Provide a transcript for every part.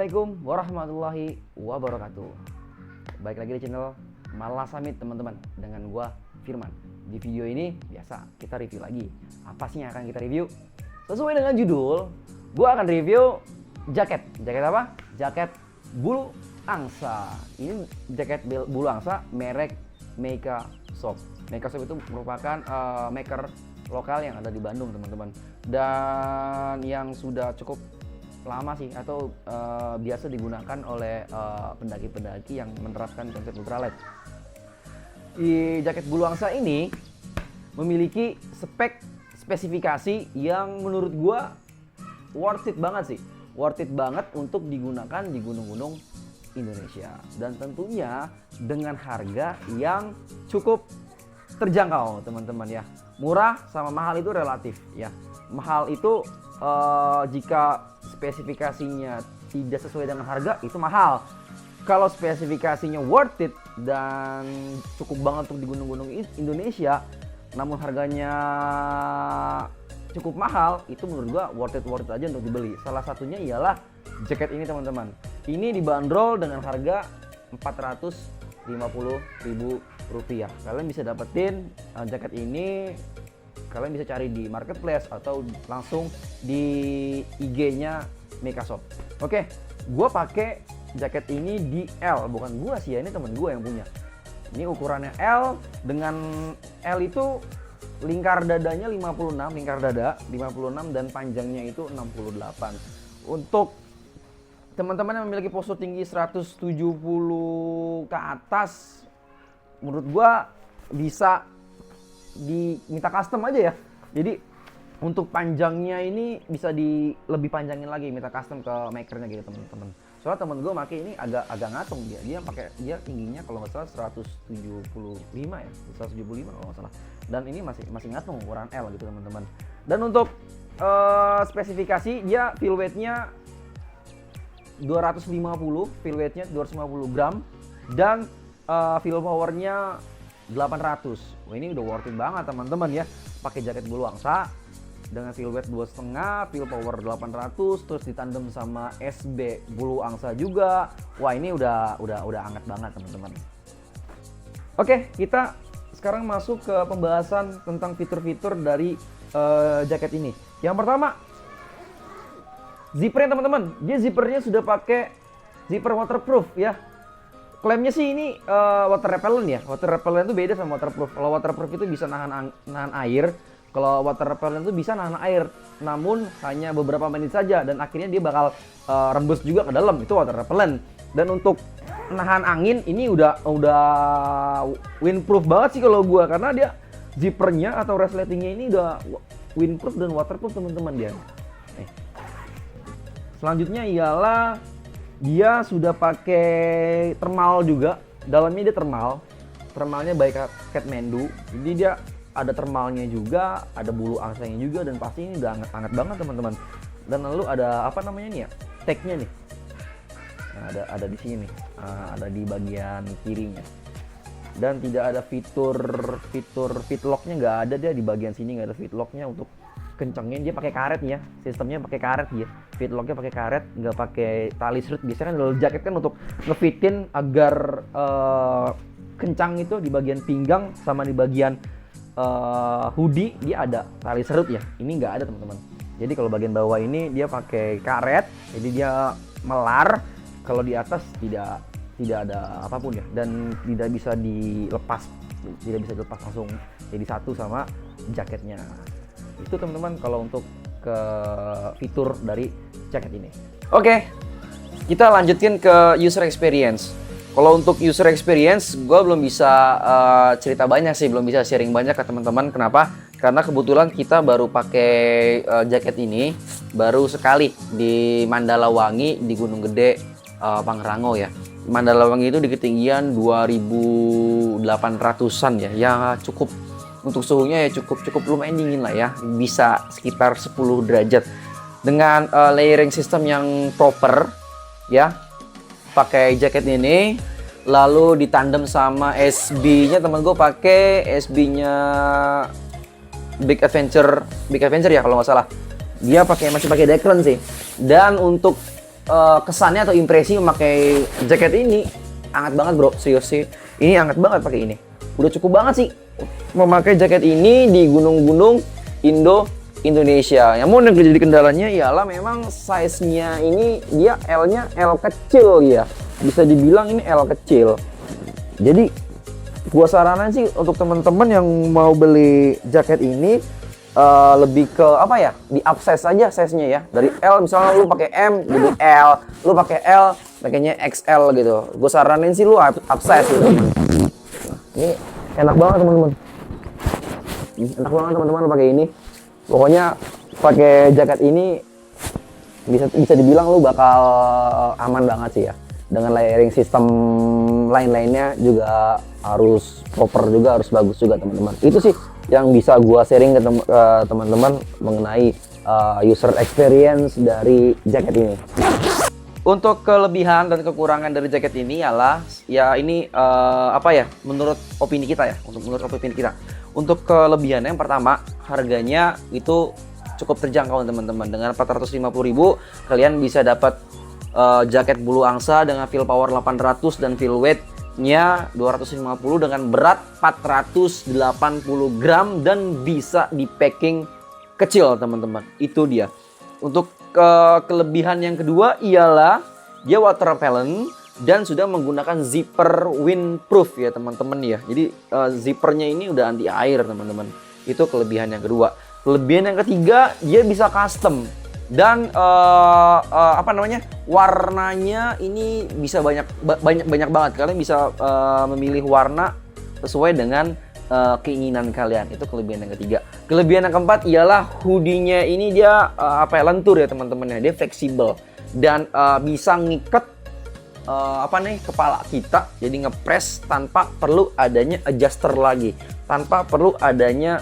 Assalamualaikum warahmatullahi wabarakatuh. Baik lagi di channel Malah Summit teman-teman, dengan gua Firman. Di video ini biasa kita review lagi. Apa sih yang akan kita review? Sesuai dengan judul, gua akan review jaket. Jaket apa? Jaket bulu angsa. Ini jaket bulu angsa merek Meika Shop. Meika Shop itu merupakan maker lokal yang ada di Bandung teman-teman, dan yang sudah cukup lama sih atau biasa digunakan oleh pendaki-pendaki yang menerapkan konsep ultralight. Di jaket bulu angsa ini memiliki spesifikasi yang menurut gua worth it banget sih, worth it banget untuk digunakan di gunung-gunung Indonesia, dan tentunya dengan harga yang cukup terjangkau teman-teman ya. Murah sama mahal itu relatif ya. Mahal itu jika spesifikasinya tidak sesuai dengan harga itu mahal. Kalau spesifikasinya worth it dan cukup banget untuk di gunung-gunung Indonesia, namun harganya cukup mahal, itu menurut gua worth it aja untuk dibeli. Salah satunya ialah jaket ini teman-teman. Ini dibanderol dengan harga Rp450.000. Kalian bisa dapetin jaket ini, kalian bisa cari di marketplace atau langsung di IG-nya Meika Shop. Oke, gua pakai jaket ini di L, bukan gua sih ya, ini temen gua yang punya. Ini ukurannya L, dengan L itu lingkar dadanya 56, lingkar dada 56 dan panjangnya itu 68. Untuk teman-teman yang memiliki postur tinggi 170 ke atas, menurut gua bisa diminta custom aja ya. Jadi untuk panjangnya ini bisa lebih panjangin lagi, minta custom ke makernya gitu teman-teman. Soalnya temen gue pakai ini agak ngatung, dia tingginya kalau nggak salah 175 ya, 175 kalau nggak salah. Dan ini masih ngatung ukuran L gitu teman-teman. Dan untuk spesifikasi dia fill weight-nya 250, fill weight-nya 250 gram, dan fill power-nya 800. Wah, ini udah worth it banget teman-teman ya. Pakai jaket bulu angsa dengan fill weight 2,5, fill power 800, terus ditandem sama SB bulu angsa juga. Wah, ini udah hangat banget teman-teman. Oke, kita sekarang masuk ke pembahasan tentang fitur-fitur dari jaket ini. Yang pertama, zippernya teman-teman. Dia zippernya sudah pakai zipper waterproof ya. Klaimnya sih ini water repellent ya. Water repellent itu beda sama waterproof. Kalau waterproof itu bisa nahan air. Kalau water repellent itu bisa nahan air, namun hanya beberapa menit saja, dan akhirnya dia bakal rembes juga ke dalam. Itu water repellent. Dan untuk nahan angin ini udah windproof banget sih kalau gua, karena dia zippernya atau resletingnya ini udah windproof dan waterproof teman-teman dia. Selanjutnya ialah dia sudah pakai thermal juga. Dalamnya dia thermalnya by Kathmandu. Jadi dia ada thermalnya juga, ada bulu angsanya juga, dan pasti ini udah hangat banget teman-teman. Dan lalu ada apa namanya nih ya, tagnya nih. Nah, ada di sini nih, ada di bagian kirinya. Dan tidak ada fitur fitlocknya, nggak ada dia di bagian sini, nggak ada fitlocknya. Untuk kencengin dia pakai karet ya, sistemnya pakai karet ya. Fitlocknya pakai karet, nggak pakai tali serut. Biasanya kan kalau jaket kan untuk ngefitin agar kencang itu di bagian pinggang sama di bagian hoodie dia ada tali serut ya. Ini nggak ada teman-teman. Jadi kalau bagian bawah ini dia pakai karet, jadi dia melar. Kalau di atas tidak ada apapun ya, dan tidak bisa dilepas langsung jadi satu sama jaketnya. Itu teman-teman kalau untuk ke fitur dari jaket ini. Oke, kita lanjutin ke user experience. Kalau untuk user experience, gue belum bisa cerita banyak sih, belum bisa sharing banyak ke teman-teman. Kenapa? Karena kebetulan kita baru pakai jaket ini baru sekali di Mandalawangi di Gunung Gede, Pangrango ya. Mandalawangi itu di ketinggian 2.800-an ya. Ya cukup, untuk suhunya ya cukup lumayan dingin lah ya. Bisa sekitar 10 derajat. Dengan layering system yang proper ya. Pakai jaket ini, lalu ditandem sama SB-nya. Temen gue pakai SB-nya Big Adventure ya kalau nggak salah. Dia masih pakai Dekran sih. Dan untuk kesannya atau impresi memakai jaket ini hangat banget bro, serius sih. Ini hangat banget pakai ini. Udah cukup banget sih memakai jaket ini di gunung-gunung Indonesia. Namun yang jadi kendalanya ialah memang size-nya ini dia L-nya L kecil ya. Bisa dibilang ini L kecil. Jadi gua saranin sih untuk teman-teman yang mau beli jaket ini lebih ke apa ya, di upsize aja size-nya ya. Dari L misalnya lu pakai M jadi L, lu pakai L pakainya XL gitu. Gue saranin sih lu upsize gitu. Ini enak banget teman-teman. Enak banget teman-teman pakai ini. Pokoknya pakai jaket ini bisa dibilang lu bakal aman banget sih ya. Dengan layering sistem lain-lainnya juga harus proper juga, harus bagus juga teman-teman. Itu sih yang bisa gua sharing ke teman-teman mengenai user experience dari jaket ini. Untuk kelebihan dan kekurangan dari jaket ini ialah ya ini apa ya, menurut opini kita ya, menurut opini kita. Untuk kelebihannya yang pertama, harganya itu cukup terjangkau teman-teman. Dengan 450.000 kalian bisa dapat jaket bulu angsa dengan feel power 800 dan feel weight-nya 250 dengan berat 480 gram dan bisa di packing kecil teman-teman. Itu dia. Untuk kelebihan yang kedua ialah dia water repellent dan sudah menggunakan zipper windproof ya teman-teman ya. Jadi zippernya ini udah anti air teman-teman. Itu kelebihan yang kedua. Kelebihan yang ketiga, dia bisa custom dan apa namanya, warnanya ini bisa banyak banget. Kalian bisa memilih warna sesuai dengan keinginan kalian. Itu kelebihan yang ketiga. Kelebihan yang keempat ialah hoodie-nya ini dia apa ya, lentur ya teman-teman ya. Dia fleksibel dan bisa ngikat apa nih, kepala kita, jadi ngepres tanpa perlu adanya adjuster lagi, tanpa perlu adanya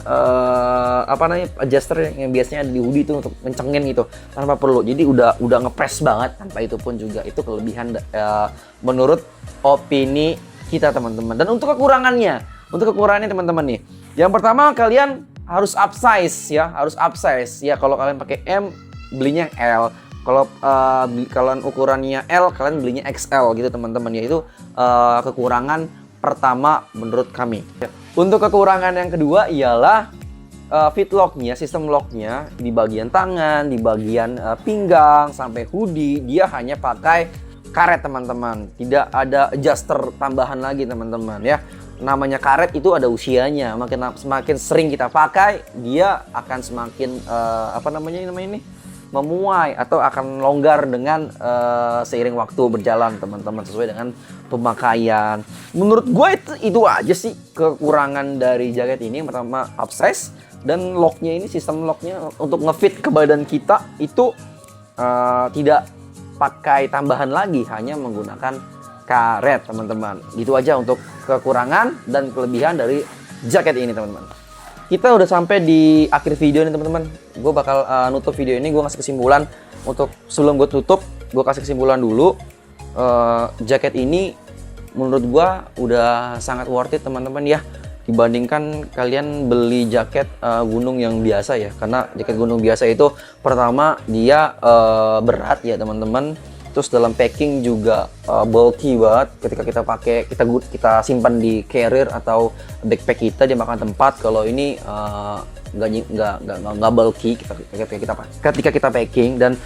apa namanya, adjuster yang biasanya ada di hoodie itu untuk ngencengin gitu, tanpa perlu. Jadi udah ngepres banget tanpa itu pun juga. Itu kelebihan menurut opini kita teman-teman. Dan untuk kekurangannya teman-teman nih, yang pertama kalian harus upsize ya, harus upsize ya. Kalau kalian pakai M belinya L. Kalau kalian ukurannya L, kalian belinya XL gitu teman-teman ya. Itu kekurangan pertama menurut kami. Untuk kekurangan yang kedua ialah fit lock-nya, sistem lock-nya di bagian tangan, di bagian pinggang sampai hoodie dia hanya pakai karet teman-teman. Tidak ada adjuster tambahan lagi teman-teman ya. Namanya karet itu ada usianya. Semakin sering kita pakai, dia akan semakin apa namanya ini, memuai atau akan longgar dengan seiring waktu berjalan teman-teman, sesuai dengan pemakaian. Menurut gue itu aja sih kekurangan dari jaket ini. Pertama upsize, dan locknya ini, sistem locknya untuk ngefit ke badan kita itu tidak pakai tambahan lagi, hanya menggunakan karet teman-teman. Gitu aja untuk kekurangan dan kelebihan dari jaket ini teman-teman. Kita udah sampai di akhir video nih teman-teman. Gue bakal nutup video ini. Gue ngasih kesimpulan. Untuk sebelum gue tutup, gue kasih kesimpulan dulu. Jaket ini menurut gue udah sangat worth it teman-teman ya, dibandingkan kalian beli jaket gunung yang biasa ya. Karena jaket gunung biasa itu pertama dia berat ya teman-teman. Terus dalam packing juga bulky banget. Ketika kita pakai, kita simpan di carrier atau backpack kita, dia makan tempat. Kalau ini nggak bulky ketika kita packing, dan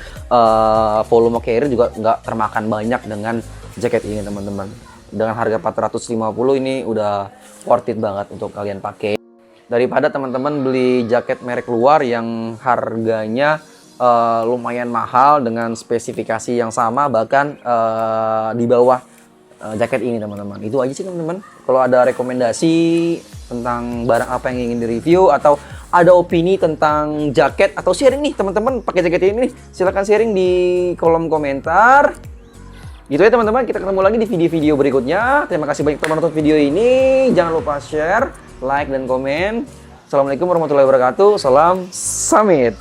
volume carrier juga nggak termakan banyak dengan jaket ini teman-teman. Dengan harga 450 ini udah worth it banget untuk kalian pakai, daripada teman-teman beli jaket merek luar yang harganya lumayan mahal dengan spesifikasi yang sama, bahkan di bawah jaket ini teman-teman. Itu aja sih teman-teman. Kalau ada rekomendasi tentang barang apa yang ingin direview, atau ada opini tentang jaket, atau sharing nih teman-teman pakai jaket ini nih, silahkan sharing di kolom komentar. Gitu ya teman-teman, kita ketemu lagi di video-video berikutnya. Terima kasih banyak telah menonton video ini. Jangan lupa share, like, dan komen. Assalamualaikum warahmatullahi wabarakatuh. Salam Samit.